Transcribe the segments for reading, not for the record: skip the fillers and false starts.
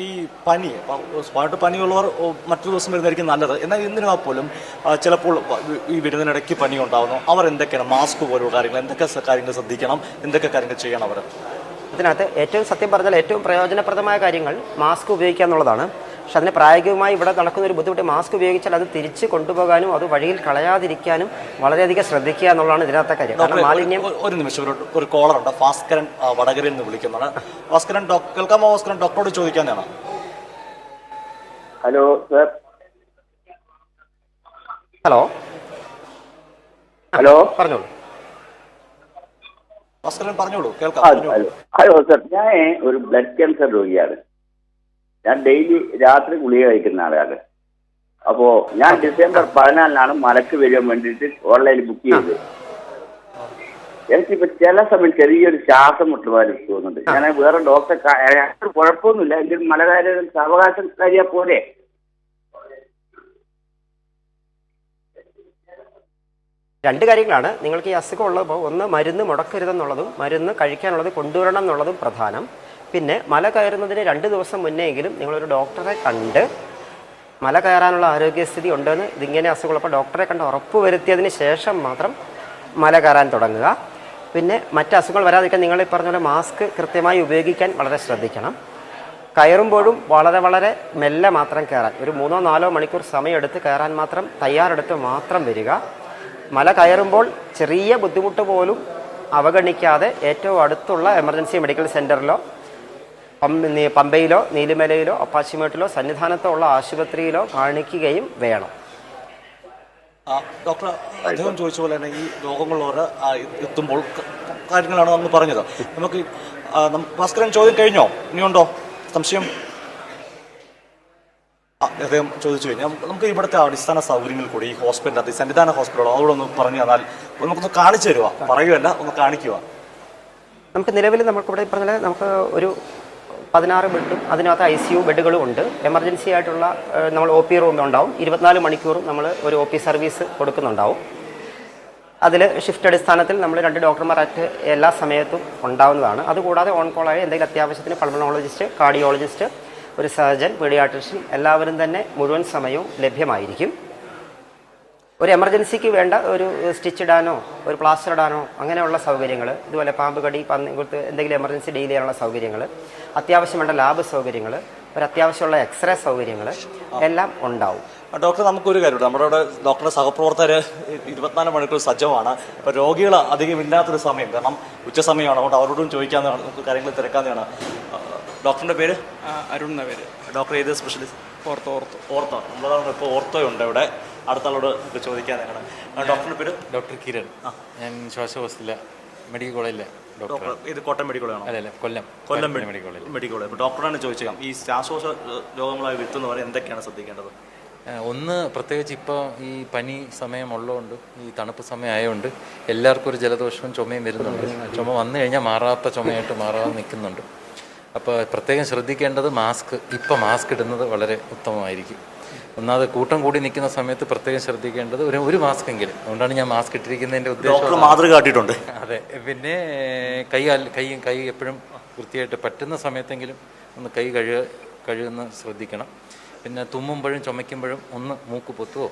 ഈ പനി സ്പാട്ട് പനിയുള്ളവർ മറ്റൊരു ദിവസം വരുന്നതായിരിക്കും നല്ലത്. എന്നാൽ എന്നിരുന്നാൽ പോലും ചിലപ്പോൾ ഈ വരുന്നതിനിടയ്ക്ക് പനി ഉണ്ടാകുന്നു. അവർ എന്തൊക്കെയാണ് മാസ്ക് പോലുള്ള കാര്യങ്ങൾ, എന്തൊക്കെ കാര്യങ്ങൾ ശ്രദ്ധിക്കണം, എന്തൊക്കെ കാര്യങ്ങൾ ചെയ്യണം അവർ? ഇതിനകത്ത് ഏറ്റവും സത്യം പറഞ്ഞാൽ ഏറ്റവും പ്രയോജനപ്രദമായ കാര്യങ്ങൾ മാസ്ക് ഉപയോഗിക്കുക എന്നുള്ളതാണ്. പക്ഷെ അതിന് പ്രായോഗികമായി ഇവിടെ നടക്കുന്ന ഒരു ബുദ്ധിമുട്ട്, മാസ്ക് ഉപയോഗിച്ചാൽ അത് തിരിച്ച് കൊണ്ടുപോകാനും അത് വഴിയിൽ കളയാതിരിക്കാനും വളരെയധികം ശ്രദ്ധിക്കുക എന്നുള്ളതാണ് ഇതിനകത്തെ കാര്യം. കാരണം മാലിന്യം. ഒരു നിമിഷം, ഒരു കോളറുണ്ട്, ഭാസ്കരൻ വടകരയിൽ നിന്ന് വിളിക്കുന്നതാണ്. ഭാസ്കരൻ, കേൾക്കാമോ? ഭാസ്കരൻ, ഡോക്ടറോട് ചോദിക്കാനാണ്. Hello sir. ഹലോ ഹലോ, പറഞ്ഞോളൂ. ഭാസ്കരൻ പറഞ്ഞോളൂ, കേൾക്കാം. ഹലോ സർ, ഞാൻ ഒരു ബ്ലഡ് ക്യാൻസർ രോഗിയാണ്. ഞാൻ ഡെയിലി രാത്രി ഗുളിക കഴിക്കുന്ന ആളാണ്. അപ്പോ ഞാൻ ഡിസംബർ 14 മലക്ക് വരാൻ വേണ്ടിയിട്ട് ഓൺലൈനിൽ ബുക്ക് ചെയ്തത്. എനിക്കിപ്പോ ചില സമയം ചെറിയൊരു ശ്വാസം മുട്ടുമാതിരി തോന്നുന്നുണ്ട്. ഞാൻ വേറെ ഡോക്ടറെ കുഴപ്പമൊന്നുമില്ല, എങ്കിലും മലകാര്യം സാവകാശം കാര്യ പോലെ. രണ്ട് കാര്യങ്ങളാണ് നിങ്ങൾക്ക് ഈ അസുഖം ഉള്ളപ്പോൾ. ഒന്ന്, മരുന്ന് മുടക്കരുതെന്നുള്ളതും മരുന്ന് കഴിക്കാനുള്ളത് കൊണ്ടുവരണം എന്നുള്ളതും പ്രധാനം. പിന്നെ മല കയറുന്നതിന് 2 ദിവസം മുന്നെയെങ്കിലും നിങ്ങളൊരു ഡോക്ടറെ കണ്ട് മല കയറാനുള്ള ആരോഗ്യസ്ഥിതി ഉണ്ടെന്ന്, ഇതിങ്ങനെ അസുഖമുള്ളപ്പോൾ ഡോക്ടറെ കണ്ട് ഉറപ്പ് വരുത്തിയതിന് ശേഷം മാത്രം മല കയറാൻ തുടങ്ങുക. പിന്നെ മറ്റ് അസുഖങ്ങൾ വരാതിരിക്കാൻ നിങ്ങൾ ഈ പറഞ്ഞ പോലെ മാസ്ക് കൃത്യമായി ഉപയോഗിക്കാൻ വളരെ ശ്രദ്ധിക്കണം. കയറുമ്പോഴും വളരെ മെല്ലെ മാത്രം കയറാൻ, ഒരു 3-4 മണിക്കൂർ സമയമെടുത്ത് കയറാൻ മാത്രം തയ്യാറെടുത്ത് മാത്രം വരിക. മല കയറുമ്പോൾ ചെറിയ ബുദ്ധിമുട്ട് പോലും അവഗണിക്കാതെ ഏറ്റവും അടുത്തുള്ള എമർജൻസി മെഡിക്കൽ സെൻ്ററിലോ പമ്പയിലോ നീലിമലയിലോ അപ്പാച്ചിമേട്ടിലോ സന്നിധാനത്തോ ഉള്ള ആശുപത്രിയിലോ കാണിക്കുകയും വേണം. ഡോക്ടർ, അദ്ദേഹം ചോദിച്ച പോലെ തന്നെ ഈ രോഗങ്ങളുള്ളവർ എത്തുമ്പോൾ കാര്യങ്ങളാണ് നമ്മൾ പറഞ്ഞത്. നമുക്ക് ഭാസ്കരൻ ചോദ്യം കഴിഞ്ഞോ? ഇനിയുണ്ടോ സംശയം? അദ്ദേഹം ചോദിച്ചു കഴിഞ്ഞാൽ നമുക്ക് ഇവിടുത്തെ അടിസ്ഥാന സൗകര്യങ്ങൾ കൂടി ഈ ഹോസ്പിറ്റൽ, സന്നിധാന ഹോസ്പിറ്റലോ അതോടെ ഒന്ന് പറഞ്ഞു തന്നാൽ നമുക്കൊന്ന് കാണിച്ചു തരുക. പറയുകയല്ല, ഒന്ന് കാണിക്കുക. നമുക്ക് നിലവിൽ നമുക്കിവിടെ പറഞ്ഞാൽ നമുക്ക് ഒരു 16 ബെഡും അതിനകത്ത് ICU ബെഡുകളും ഉണ്ട്. എമർജൻസി ആയിട്ടുള്ള നമ്മൾ OP റൂം ഉണ്ടാവും. 24 മണിക്കൂറും നമ്മൾ ഒരു OP സർവീസ് കൊടുക്കുന്നുണ്ടാവും. അതിൽ ഷിഫ്റ്റ് അടിസ്ഥാനത്തിൽ നമ്മൾ 2 ഡോക്ടർമാർ എല്ലാ സമയത്തും ഉണ്ടാവുന്നതാണ്. അതുകൂടാതെ ഓൺ കോളായി എന്തെങ്കിലും അത്യാവശ്യത്തിന് പൾമണോളജിസ്റ്റ്, കാർഡിയോളജിസ്റ്റ്, ഒരു സർജൻ, പീഡിയാട്രിഷ്യൻ എല്ലാവരും തന്നെ മുഴുവൻ സമയവും ലഭ്യമായിരിക്കും. ഒരു എമർജൻസിക്ക് വേണ്ട ഒരു സ്റ്റിച്ച് ഇടാനോ ഒരു പ്ലാസ്റ്റർ ഇടാനോ അങ്ങനെയുള്ള സൗകര്യങ്ങൾ, ഇതുപോലെ പാമ്പ് കടി, പന്നിക്കുത്ത്, എന്തെങ്കിലും എമർജൻസി ഡീൽ ചെയ്യാനുള്ള സൗകര്യങ്ങൾ, അത്യാവശ്യം വേണ്ട ലാബ് സൗകര്യങ്ങൾ, ഒരു അത്യാവശ്യമുള്ള എക്സ്റേ സൗകര്യങ്ങൾ എല്ലാം ഉണ്ടാവും. ഡോക്ടർ, നമുക്കൊരു കാര്യമുണ്ട്. നമ്മുടെ ഇവിടെ ഡോക്ടറുടെ സഹപ്രവർത്തകർ 24 മണിക്കൂർ സജ്ജമാണ്. ഇപ്പോൾ രോഗികൾ അധികം ഇല്ലാത്തൊരു സമയം, കാരണം ഉച്ച സമയമാണ്. അതുകൊണ്ട് അവരോടും ചോദിക്കാവുന്നതാണ്, നമുക്ക് കാര്യങ്ങൾ തിരക്കാവുന്നതാണ്. ഡോക്ടറിൻ്റെ പേര്? അരുൺ എന്ന പേര്. ഡോക്ടർ ഏത് സ്പെഷ്യലിസ്റ്റ്? ഓർത്തോ. നമ്മളതാണ് ഇപ്പോൾ ഓർത്തോയുണ്ട് ഇവിടെ. അടുത്ത ആളോട് ചോദിക്കാനാണ്. ഡോക്ടറിൻ്റെ പേര്? ഡോക്ടർ കിരൺ. ഞാൻ ശ്വാസകോശത്തിലെ മെഡിക്കൽ കോളേജിലെ ഡോക്ടർ. ഇത് കോട്ടയം മെഡിക്കൽ കോളേജാണോ? അല്ല, കൊല്ലം മെഡിക്കൽ കോളേജ്. ഡോക്ടറാണ് ചോദിച്ചേക്കാം, ഈ ശ്വാസകോശ രോഗങ്ങളായി വരുത്തുന്നവരെ എന്തൊക്കെയാണ് ശ്രദ്ധിക്കേണ്ടത്? ഒന്ന്, പ്രത്യേകിച്ച് ഇപ്പോൾ ഈ പനി സമയമുള്ളതുകൊണ്ട്, ഈ തണുപ്പ് സമയമായതുകൊണ്ട് എല്ലാവർക്കും ഒരു ജലദോഷവും ചുമയും വരുന്നുണ്ട്. ചുമ വന്നു കഴിഞ്ഞാൽ മാറാത്ത ചുമയായിട്ട് മാറാതെ നിൽക്കുന്നുണ്ട്. അപ്പോൾ പ്രത്യേകം ശ്രദ്ധിക്കേണ്ടത് ഇപ്പോൾ മാസ്ക് ഇടുന്നത് വളരെ ഉത്തമമായിരിക്കും. ഒന്നാമത് കൂട്ടം കൂടി നിൽക്കുന്ന സമയത്ത് പ്രത്യേകം ശ്രദ്ധിക്കേണ്ടത് ഒരു മാസ്കെങ്കിലും. അതുകൊണ്ടാണ് ഞാൻ മാസ്ക് ഇട്ടിരിക്കുന്നതിൻ്റെ ഉദ്ദേശം. മാതൃക കാട്ടിയിട്ടുണ്ട്. അതെ. പിന്നെ കൈ എപ്പോഴും വൃത്തിയായിട്ട് പറ്റുന്ന സമയത്തെങ്കിലും ഒന്ന് കൈ കഴുകുന്ന ശ്രദ്ധിക്കണം. പിന്നെ തുമ്മുമ്പോഴും ചുമയ്ക്കുമ്പോഴും ഒന്ന് മൂക്ക് പൊത്തുവോ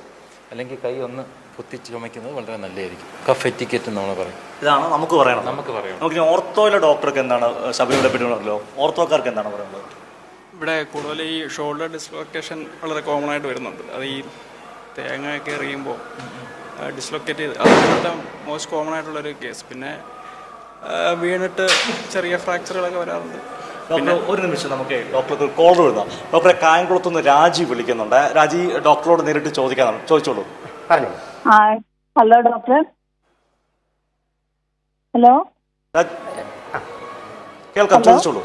അല്ലെങ്കിൽ കൈ ഒന്ന് പൊത്തിച്ച് ചുമയ്ക്കുന്നത് വളരെ നല്ലതായിരിക്കും. കഫ് എറ്റിക്കറ്റ് നമ്മൾ പറയും. ഇതാണ് നമുക്ക് പറയണം. നമുക്ക് ഓർത്തോയിലെ ഡോക്ടർക്ക് എന്താണ് ശബരിമല പറ്റുന്നല്ലോ, ഓർത്തോക്കാർക്ക് എന്താണ് പറയുന്നത്? ഇവിടെ കൂടുതൽ ഈ ഷോൾഡർ ഡിസ്ലൊക്കേഷൻ വളരെ കോമൺ ആയിട്ട് വരുന്നുണ്ട്. അത് ഈ തേങ്ങയൊക്കെ എറിയുമ്പോൾ ഡിസ്ലൊക്കേറ്റ് ചെയ്ത്, അതാണ് മോസ്റ്റ് കോമൺ ആയിട്ടുള്ളൊരു കേസ്. പിന്നെ വീണിട്ട് ചെറിയ ഫ്രാക്ചറുകളൊക്കെ വരാറുണ്ട്. ഡോക്ടർ, ഒരു നിമിഷം, നമുക്ക് ഡോക്ടർക്ക് കോൾ എഴുതാം. ഡോക്ടറെ, കായംകുളത്തുനിന്ന് രാജി വിളിക്കുന്നുണ്ട്. രാജി ഡോക്ടറോട് നേരിട്ട് ചോദിക്കാനാണ്. ചോദിച്ചോളൂ. Hello doctor. ഹലോ, കേൾക്കാം, ചോദിച്ചോളൂ.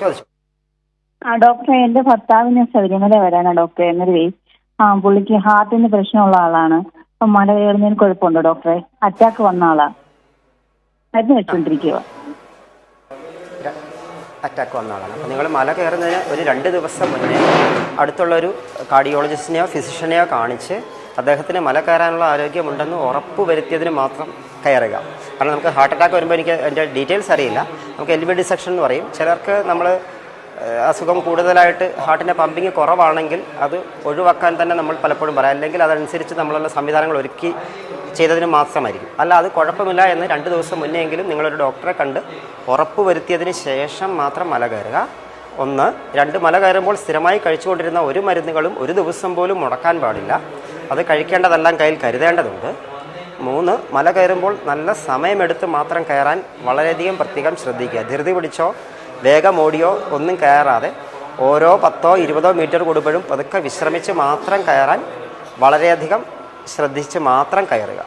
ഡോക്ടറെ, എന്റെ ഭർത്താവിന് ശബരിമല വരാനാ ഡോക്ടറെ. എന്നൊരു പുള്ളിക്ക് ഹാർട്ടിന് പ്രശ്നമുള്ള ആളാണ്. അപ്പം മല കയറുന്നതിന് കുഴപ്പമുണ്ടോ ഡോക്ടറെ? അറ്റാക്ക് വന്ന ആളാ, മരുന്ന് വെച്ചുകൊണ്ടിരിക്കുക. അറ്റാക്ക് വന്ന ആളാണ്. അപ്പോൾ നിങ്ങൾ മല കയറുന്നതിന് ഒരു 2 ദിവസം മുന്നേ അടുത്തുള്ളൊരു കാർഡിയോളജിസ്റ്റിനെയോ ഫിസിഷ്യനെയോ കാണിച്ച് അദ്ദേഹത്തിന് മല കയറാനുള്ള ആരോഗ്യമുണ്ടെന്ന് ഉറപ്പ് വരുത്തിയതിന് മാത്രം കയറുക. കാരണം നമുക്ക് ഹാർട്ട് അറ്റാക്ക് വരുമ്പോൾ എനിക്ക് അതിൻ്റെ ഡീറ്റെയിൽസ് അറിയില്ല. നമുക്ക് LV ഡിസെക്ഷൻ എന്ന് പറയും. ചിലർക്ക് നമ്മൾ അസുഖം കൂടുതലായിട്ട് ഹാർട്ടിൻ്റെ പമ്പിങ് കുറവാണെങ്കിൽ അത് ഒഴിവാക്കാൻ തന്നെ നമ്മൾ പലപ്പോഴും പറയാം. അല്ലെങ്കിൽ അതനുസരിച്ച് നമ്മളുള്ള സംവിധാനങ്ങൾ ഒരുക്കി ചെയ്തതിന് മാത്രമായിരിക്കും. അല്ല അത് കുഴപ്പമില്ല എന്ന് 2 ദിവസം മുന്നെയെങ്കിലും നിങ്ങളൊരു ഡോക്ടറെ കണ്ട് ഉറപ്പ് വരുത്തിയതിന് ശേഷം മാത്രം മല കയറുക. 1. 2 മല കയറുമ്പോൾ സ്ഥിരമായി കഴിച്ചുകൊണ്ടിരുന്ന ഒരു മരുന്നുകളും ഒരു ദിവസം പോലും മുടക്കാൻ പാടില്ല. അത് കഴിക്കേണ്ടതെല്ലാം കയ്യിൽ കരുതേണ്ടതുണ്ട്. 3. മല കയറുമ്പോൾ നല്ല സമയമെടുത്ത് മാത്രം കയറാൻ വളരെയധികം പ്രത്യേകം ശ്രദ്ധിക്കുക. ധൃതി പിടിച്ചോ വേഗം ഓടിയോ ഒന്നും കയറാതെ ഓരോ 10 20 മീറ്റർ കൂടുമ്പോഴും പതുക്കെ വിശ്രമിച്ച് മാത്രം കയറാൻ വളരെയധികം ശ്രദ്ധിച്ച് മാത്രം കയറുക.